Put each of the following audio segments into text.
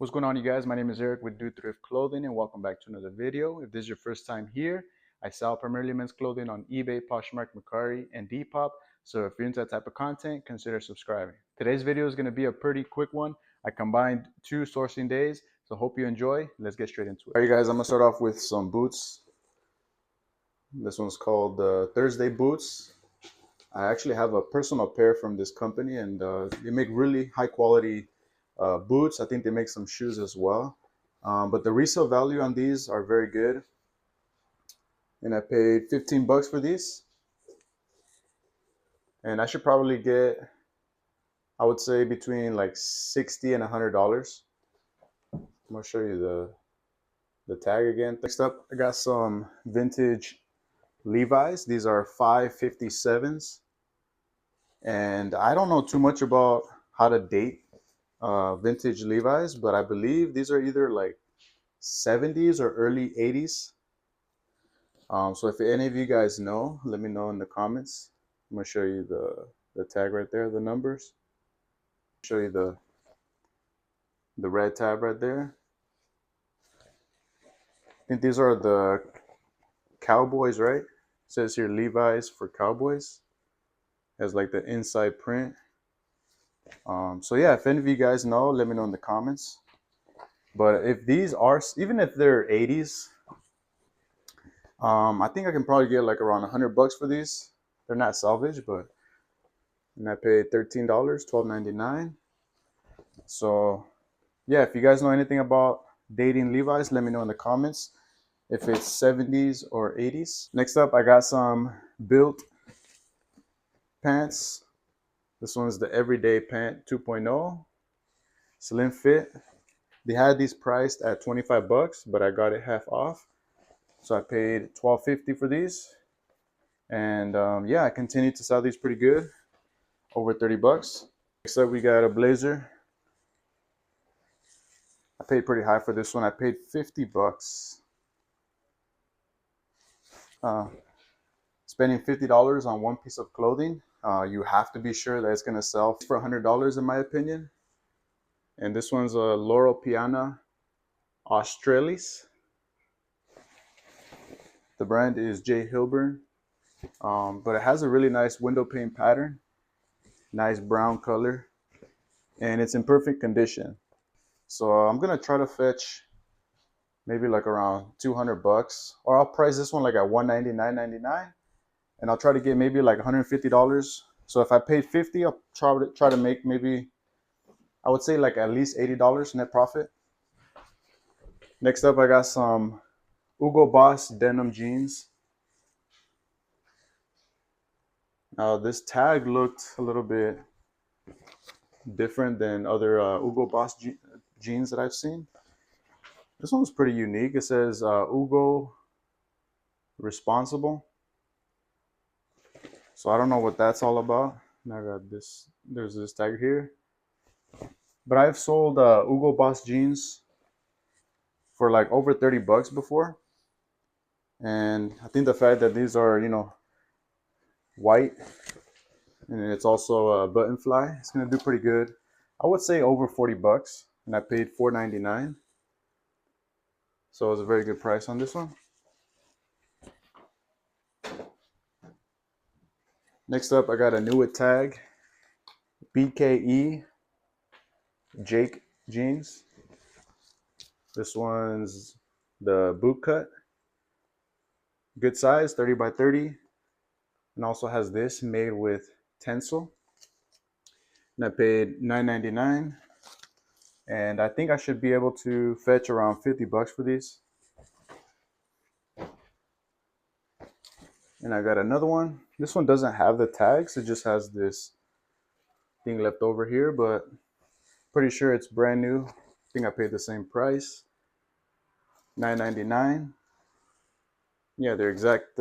What's going on, you guys? My name is Eric with Thrift Clothing, and welcome back to another video. If this is your first time here, I sell primarily men's clothing on eBay, Poshmark, Mercari, and Depop. So if you're into that type of content, consider subscribing. Today's video is going to be a pretty quick one. I combined two sourcing days, so hope you enjoy. Let's get straight into it. All right, you guys, I'm going to start off with some boots. This one's called Thursday boots. I actually have a personal pair from this company, and they make really high quality boots. I think they make some shoes as well, but the resale value on these are very good, and I paid 15 bucks for these, and I should probably get, I would say, between like $60 and $100. I'm gonna show you the tag again. Next up, I got some vintage Levi's. These are 557s, and I don't know too much about how to date vintage Levi's, but I believe these are either like 70s or early 80s. So if any of you guys know, let me know in the comments. I'm gonna show you the tag right there, the numbers. Show you the red tab right there. I think these are the Cowboys, right? It says here Levi's for Cowboys. Has like the inside print. So yeah, if any of you guys know, let me know in the comments. But if these are, even if they're 80s, I think I can probably get like around 100 bucks for these. They're not salvage, and I paid $13, $12.99. So yeah, if you guys know anything about dating Levi's, let me know in the comments if it's 70s or 80s. Next up, I got some Built pants. This one's the Everyday Pant 2.0, slim fit. They had these priced at 25 bucks, but I got it half off. So I paid $12.50 for these. And yeah, I continue to sell these pretty good, over 30 bucks. Next up, we got a blazer. I paid pretty high for this one. I paid 50 bucks. Spending $50 on one piece of clothing, you have to be sure that it's gonna sell for $100 in my opinion. And this one's a Loro Piana Australis. The brand is J. Hilburn, but it has a really nice window pane pattern, nice brown color, and it's in perfect condition. So I'm gonna try to fetch maybe like around 200 bucks, or I'll price this one like at $199.99, and I'll try to get maybe like $150. So if I paid 50, I'll try to make maybe, I would say like at least $80 net profit. Next up, I got some Hugo Boss denim jeans. Now this tag looked a little bit different than other Hugo Boss jeans that I've seen. This one's pretty unique. It says Hugo Responsible. So I don't know what that's all about. And I got this, there's this tag here. But I've sold Hugo Boss jeans for like over 30 bucks before. And I think the fact that these are, you know, white, and it's also a button fly, it's gonna do pretty good. I would say over 40 bucks, and I paid $4.99. So it was a very good price on this one. Next up, I got a new tag, BKE Jake jeans. This one's the boot cut, good size, 30 by 30, and also has this made with Tencel. And I paid $9.99, and I think I should be able to fetch around 50 bucks for these. And I got another one. This one doesn't have the tags, it just has this thing left over here, but pretty sure it's brand new. I think I paid the same price, $9.99. Yeah, they're exact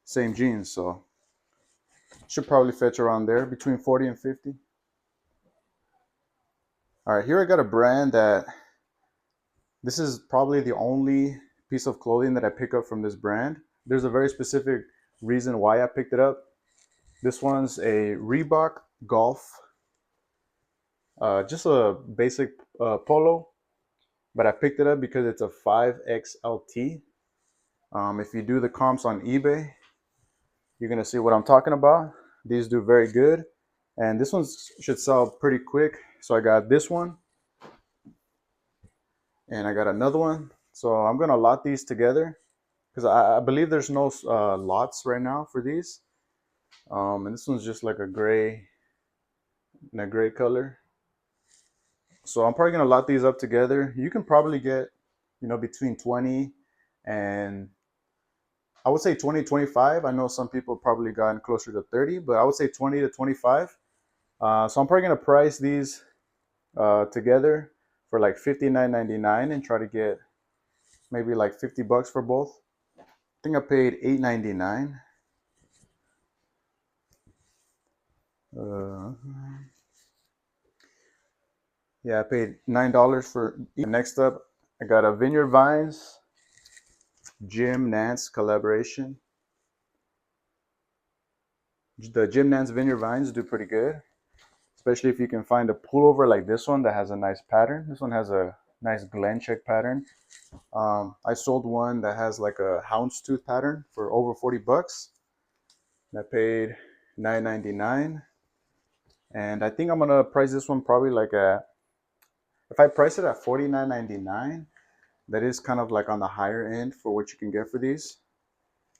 same jeans, so should probably fetch around there between 40 and 50. All right, here I got a brand that, this is probably the only piece of clothing that I pick up from this brand. There's a very specific reason why I picked it up. This one's a Reebok Golf just a basic polo, but I picked it up because it's a 5XLT. If you do the comps on eBay, you're gonna see what I'm talking about. These do very good, and this one should sell pretty quick. So I got this one, and I got another one. So I'm gonna lot these together because I believe there's no lots right now for these. And this one's just like a gray, in a gray color. So I'm probably gonna lot these up together. You can probably get, between 20 and I would say 20, 25. I know some people probably gotten closer to 30, but I would say 20 to 25. So I'm probably gonna price these together for like $59.99 and try to get maybe like 50 bucks for both. I think I paid $8.99. Yeah, I paid $9 for. Next up, I got a Vineyard Vines Jim Nance collaboration. The Jim Nance Vineyard Vines do pretty good, especially if you can find a pullover like this one that has a nice pattern. This one has a nice Glen check pattern. I sold one that has like a houndstooth pattern for over 40 bucks. I paid $9.99. And I think I'm gonna price this one probably like if I price it at $49.99, that is kind of like on the higher end for what you can get for these.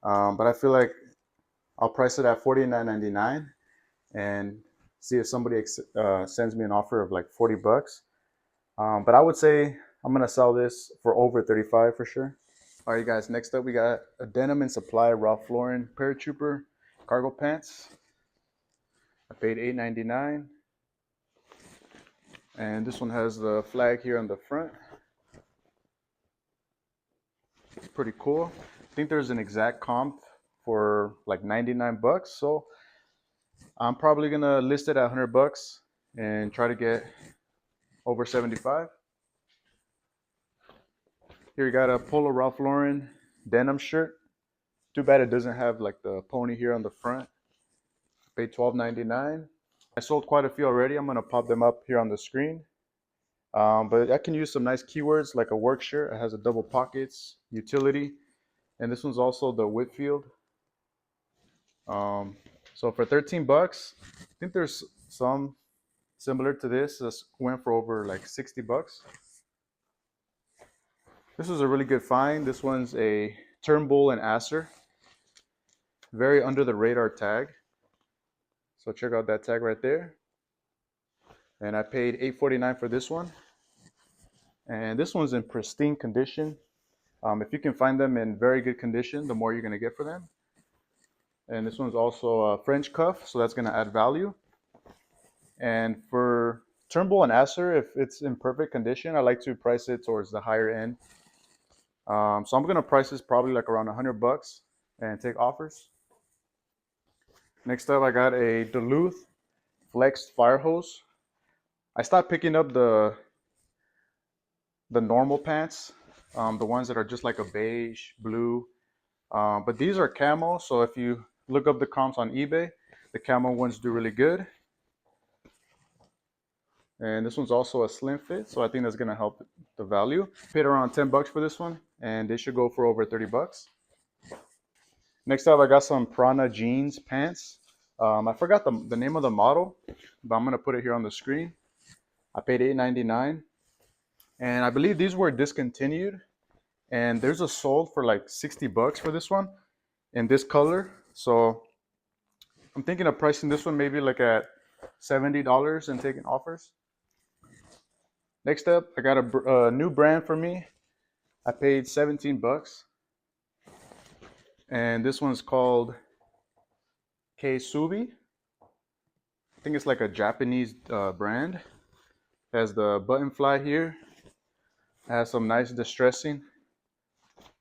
But I feel like I'll price it at $49.99 and see if somebody sends me an offer of like 40 bucks. But I would say I'm gonna sell this for over 35 for sure. All right, guys, next up we got a Denim and Supply Ralph Lauren Paratrooper cargo pants. I paid $8.99. And this one has the flag here on the front. It's pretty cool. I think there's an exact comp for like 99 bucks. So I'm probably gonna list it at 100 bucks and try to get over 75. Here you got a Polo Ralph Lauren denim shirt. Too bad it doesn't have like the pony here on the front. I paid $12.99. I sold quite a few already. I'm gonna pop them up here on the screen. But I can use some nice keywords like a work shirt. It has a double pockets, utility, and this one's also the Whitfield. So for 13 bucks, I think there's some similar to this. This went for over like 60 bucks. This was a really good find. This one's a Turnbull and Asser. Very under the radar tag. So check out that tag right there. And I paid $8.49 for this one. And this one's in pristine condition. If you can find them in very good condition, the more you're gonna get for them. And this one's also a French cuff, so that's gonna add value. And for Turnbull and Asser, if it's in perfect condition, I like to price it towards the higher end. So I'm gonna price this probably like around 100 bucks and take offers. Next up, I got a Duluth Flex fire hose. I stopped picking up the normal pants, the ones that are just like a beige, blue. But these are camo, so if you look up the comps on eBay, the camo ones do really good. And this one's also a slim fit, so I think that's gonna help the value. Paid around 10 bucks for this one, and they should go for over 30 bucks. Next up, I got some Prana jeans pants. I forgot the name of the model, but I'm gonna put it here on the screen. I paid $8.99, and I believe these were discontinued. And there's a sold for like 60 bucks for this one in this color. So I'm thinking of pricing this one maybe like at $70 and taking offers. Next up, I got a new brand for me. I paid 17 bucks. And this one's called Keisubi. I think it's like a Japanese brand. It has the button fly here. It has some nice distressing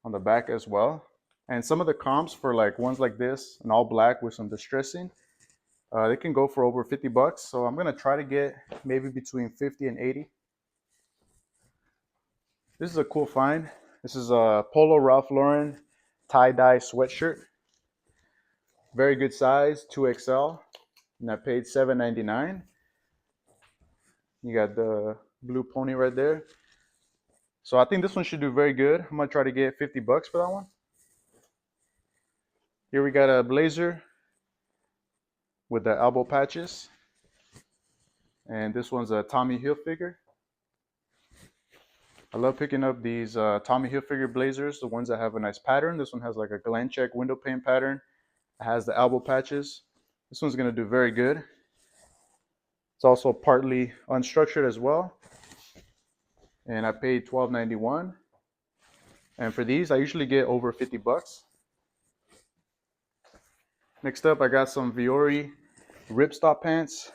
on the back as well. And some of the comps for like ones like this, an all black with some distressing, they can go for over 50 bucks. So I'm gonna try to get maybe between 50 and 80. This is a cool find. This is a Polo Ralph Lauren tie-dye sweatshirt. Very good size, 2XL. And I paid $7.99. You got the blue pony right there. So I think this one should do very good. I'm gonna try to get 50 bucks for that one. Here we got a blazer with the elbow patches. And this one's a Tommy Hilfiger. I love picking up these Tommy Hilfiger blazers, the ones that have a nice pattern. This one has like a glen check window pane pattern. It has the elbow patches. This one's gonna do very good. It's also partly unstructured as well. And I paid $12.91. And for these, I usually get over 50 bucks. Next up, I got some Viore ripstop pants.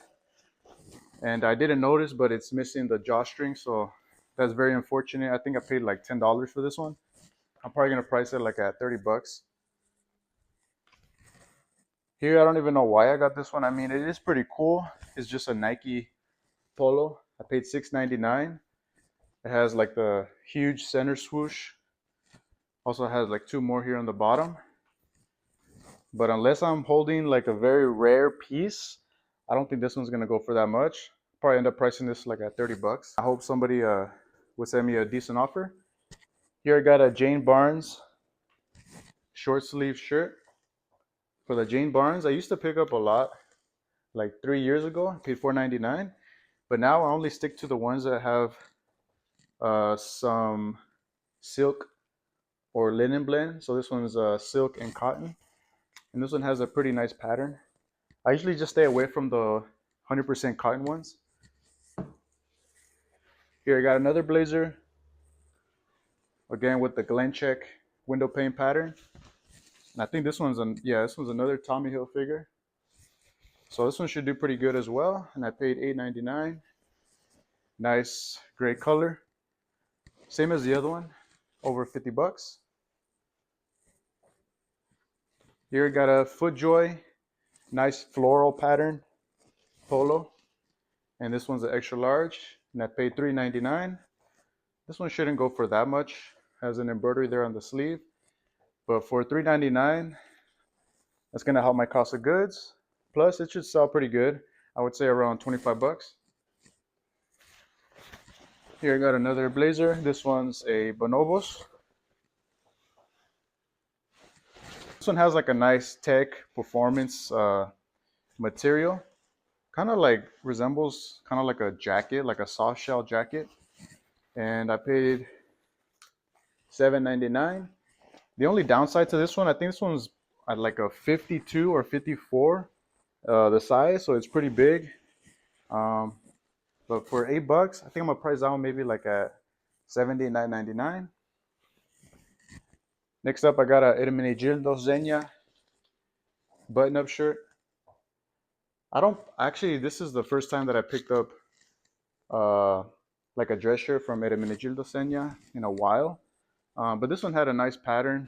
And I didn't notice, but it's missing the drawstring, so that's very unfortunate. I think I paid like $10 for this one. I'm probably gonna price it like at 30 bucks. Here, I don't even know why I got this one. I mean, it is pretty cool. It's just a Nike Polo. I paid $6.99. It has like the huge center swoosh. Also has like two more here on the bottom. But unless I'm holding like a very rare piece, I don't think this one's gonna go for that much. Probably end up pricing this like at 30 bucks. I hope somebody would send me a decent offer. Here I got a Jane Barnes short sleeve shirt. For the Jane Barnes, I used to pick up a lot like 3 years ago. I paid $4.99. But now I only stick to the ones that have some silk or linen blend. So this one's silk and cotton. And this one has a pretty nice pattern. I usually just stay away from the 100% cotton ones. Here I got another blazer. Again with the glen check window pane pattern. And I think this one's another Tommy Hilfiger. So this one should do pretty good as well. And I paid $8.99. Nice gray color. Same as the other one, over 50 bucks. Here I got a FootJoy, nice floral pattern, Polo. And this one's an extra large, and I paid $3.99. This one shouldn't go for that much. Has an embroidery there on the sleeve. But for $3.99, that's gonna help my cost of goods. Plus, it should sell pretty good. I would say around 25 bucks. Here I got another blazer. This one's a Bonobos. This one has like a nice tech performance material. Kind of like resembles kind of like a jacket, like a soft shell jacket. And I paid $7.99. The only downside to this one, I think this one's at like a 52 or 54 the size, so it's pretty big. But for 8 bucks, I think I'm gonna price that one maybe like at $79.99. Next up, I got a Hermenegildo Zegna button-up shirt. This is the first time that I picked up like a dress shirt from Hermenegildo Zegna in a while. But this one had a nice pattern,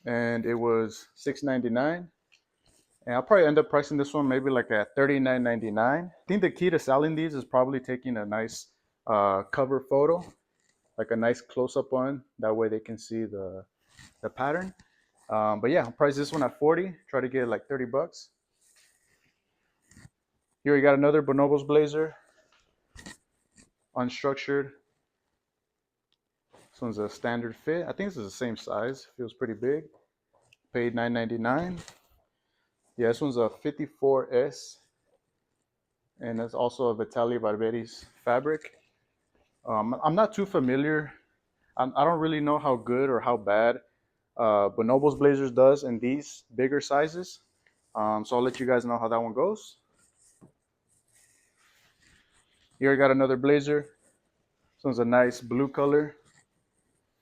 and it was $6.99. And I'll probably end up pricing this one maybe like at $39.99. I think the key to selling these is probably taking a nice cover photo, like a nice close-up one. That way they can see the pattern. But yeah, I'll price this one at 40. Try to get like 30 bucks. Here we got another Bonobos blazer, unstructured. This one's a standard fit. I think this is the same size. Feels pretty big. Paid $9.99. Yeah, this one's a 54S, and it's also a Vitaly Barberi's fabric. I'm not too familiar. I don't really know how good or how bad Bonobos blazers does in these bigger sizes. So I'll let you guys know how that one goes. Here I got another blazer. This one's a nice blue color.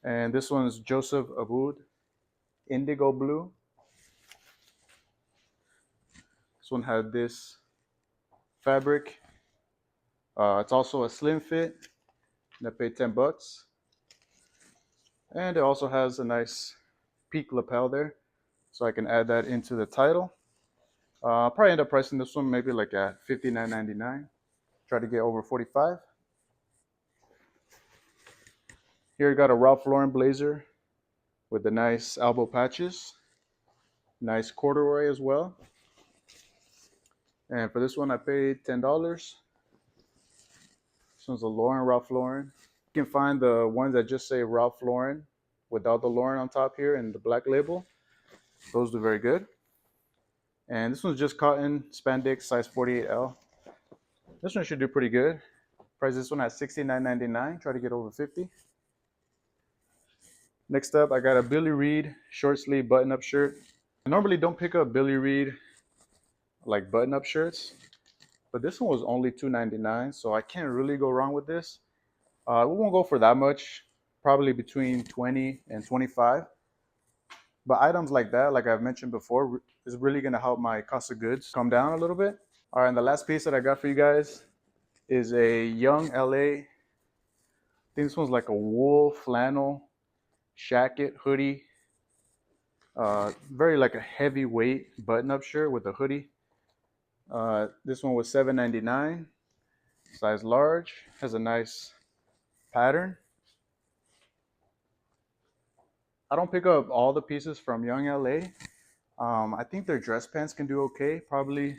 And this one's Joseph Abboud, indigo blue. This one had this fabric. It's also a slim fit. And I paid 10 bucks. And it also has a nice peak lapel there. So I can add that into the title. I'll probably end up pricing this one maybe like at $59.99. Try to get over 45. Here I got a Ralph Lauren blazer with the nice elbow patches. Nice corduroy as well. And for this one I paid $10. This one's a Lauren, Ralph Lauren. You can find the ones that just say Ralph Lauren without the Lauren on top here and the black label. Those do very good. And this one's just cotton spandex size 48L. This one should do pretty good. Price this one at $69.99. Try to get over 50. Next up, I got a Billy Reed short sleeve button-up shirt. I normally don't pick up Billy Reed like button-up shirts, but this one was only $2.99, so I can't really go wrong with this. We won't go for that much, probably between 20 and 25. But items like that, like I've mentioned before, is really gonna help my cost of goods come down a little bit. All right, and the last piece that I got for you guys is a Young LA. I think this one's like a wool flannel jacket hoodie. Very like a heavyweight button-up shirt with a hoodie. This one was $7.99, size large. Has a nice pattern. I don't pick up all the pieces from Young LA. I think their dress pants can do okay, probably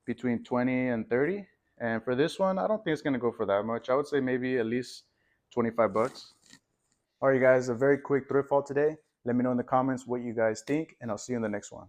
between 20 and 30. And for this one, I don't think it's gonna go for that much. I would say maybe at least 25 bucks. All right, guys, a very quick thrift haul today. Let me know in the comments what you guys think, and I'll see you in the next one.